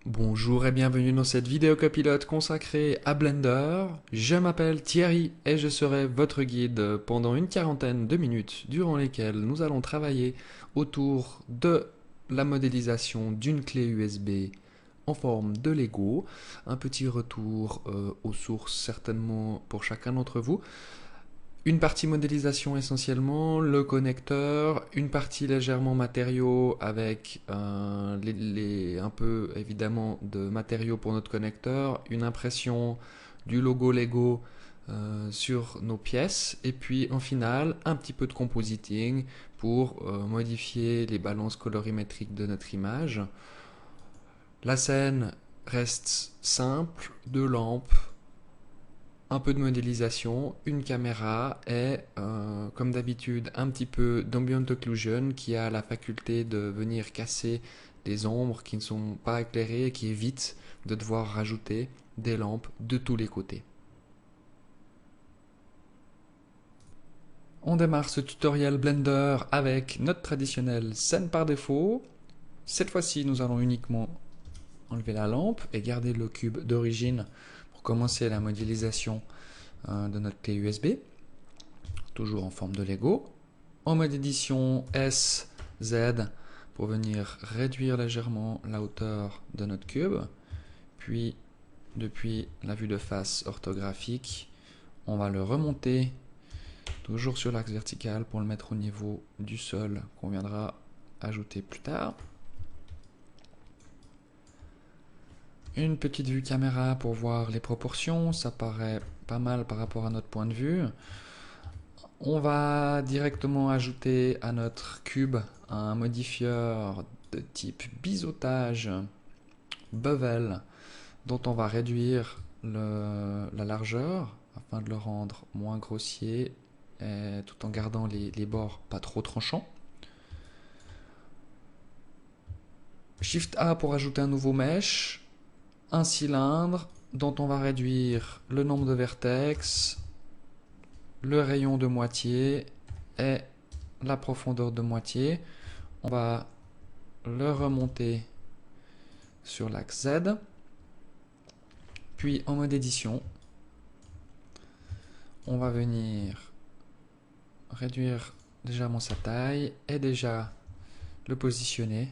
Bonjour et bienvenue dans cette vidéo copilote consacrée à Blender. Je m'appelle Thierry et je serai votre guide pendant une quarantaine de minutes durant lesquelles nous allons travailler autour de la modélisation d'une clé USB en forme de Lego. Un petit retour aux sources certainement pour chacun d'entre vous. Une partie modélisation essentiellement, le connecteur, une partie légèrement matériaux avec un peu évidemment de matériaux pour notre connecteur, une impression du logo Lego sur nos pièces et puis en final un petit peu de compositing pour modifier les balances colorimétriques de notre image. La scène reste simple, deux lampes, un peu de modélisation, une caméra et, comme d'habitude, un petit peu d'ambient occlusion qui a la faculté de venir casser des ombres qui ne sont pas éclairées et qui évite de devoir rajouter des lampes de tous les côtés. On démarre ce tutoriel Blender avec notre traditionnelle scène par défaut. Cette fois-ci, nous allons uniquement enlever la lampe et garder le cube d'origine pour commencer la modélisation de notre clé USB, toujours en forme de Lego. En mode édition S, Z, pour venir réduire légèrement la hauteur de notre cube. Puis, depuis la vue de face orthographique, on va le remonter toujours sur l'axe vertical pour le mettre au niveau du sol qu'on viendra ajouter plus tard. Une petite vue caméra pour voir les proportions, ça paraît pas mal par rapport à notre point de vue. On va directement ajouter à notre cube un modifieur de type biseautage bevel dont on va réduire la largeur afin de le rendre moins grossier tout en gardant les bords pas trop tranchants. Shift A pour ajouter un nouveau mesh, un cylindre dont on va réduire le nombre de vertex, le rayon de moitié et la profondeur de moitié. On va le remonter sur l'axe Z. Puis en mode édition, on va venir réduire légèrement sa taille et déjà le positionner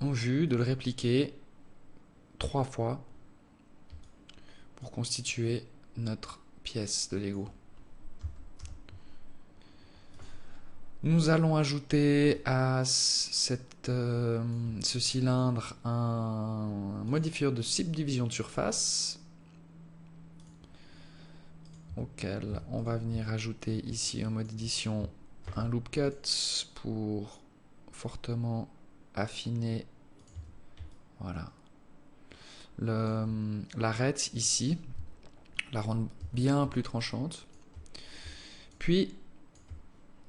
en vue de le répliquer 3 fois pour constituer notre pièce de Lego. Nous allons ajouter à ce cylindre un modifieur de subdivision de surface auquel on va venir ajouter ici en mode édition un loop cut pour fortement affiner voilà l'arête ici, la rendre bien plus tranchante. Puis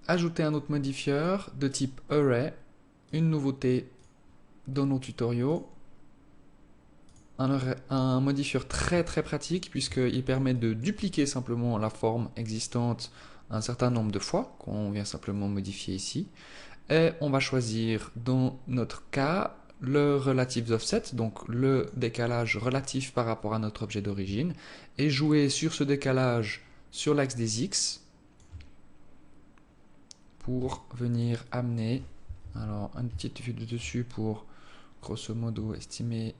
ajouter un autre modifieur de type array, une nouveauté dans nos tutoriaux, un modifieur très pratique puisqu'il permet de dupliquer simplement la forme existante un certain nombre de fois, qu'on vient simplement modifier ici. Et on va choisir dans notre cas le relative offset, donc le décalage relatif par rapport à notre objet d'origine, et jouer sur ce décalage sur l'axe des X pour venir amener, alors une petite vue de dessus pour grosso modo estimer,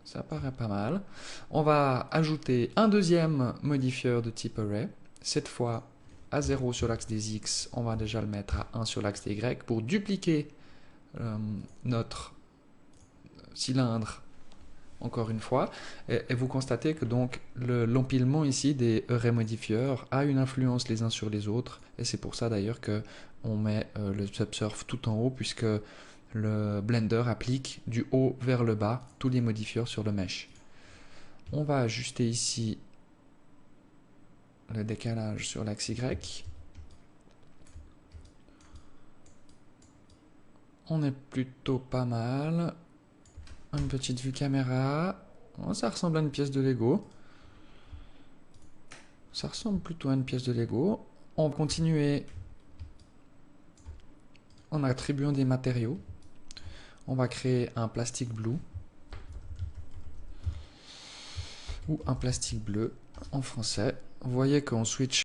ça paraît pas mal. On va ajouter un deuxième modifieur de type array, cette fois à 0 sur l'axe des X, on va déjà le mettre à 1 sur l'axe des Y pour dupliquer notre cylindre encore une fois, et vous constatez que donc l'empilement ici des arrays modifieurs a une influence les uns sur les autres, et c'est pour ça d'ailleurs que on met le subsurf tout en haut, puisque le Blender applique du haut vers le bas tous les modifieurs sur le mesh. On va ajuster ici le décalage sur l'axe Y. On est plutôt pas mal. Une petite vue caméra. Oh, ça ressemble à une pièce de Lego. Ça ressemble plutôt à une pièce de Lego. On va continuer en attribuant des matériaux. On va créer un plastique blue ou un plastique bleu en français. Vous voyez qu'on switch